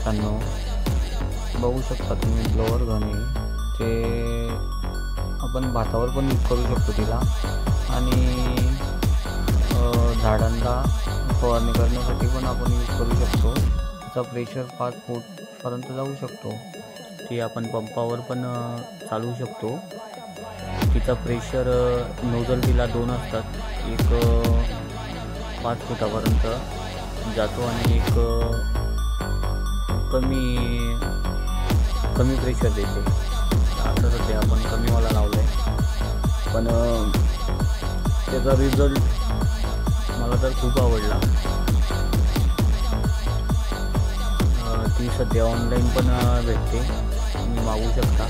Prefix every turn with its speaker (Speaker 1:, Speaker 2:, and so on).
Speaker 1: मित्रांनो, बघू शकता तुम्ही ब्लोअर गन आहे ते आपण भातावर पण यूज करू शकतो तिला आणि झाडांना फवारणी करण्यासाठी पण आपण यूज करू शकतो। तिचा प्रेशर 5 फूटपर्यंत जाऊ शकतो। ती आपण पंपावर पण चालवू शकतो। तिचा प्रेशर नोझल तिला 2 असतात, एक 5 फुटापर्यंत जातो आणि एक कमी प्रेशर देते। आता सध्या आपण कमीवाला लावला आहे, पण त्याचा रिझल्ट मला तर खूप आवडला। ती सध्या ऑनलाईन पण भेटते, तुम्ही मागवू शकता।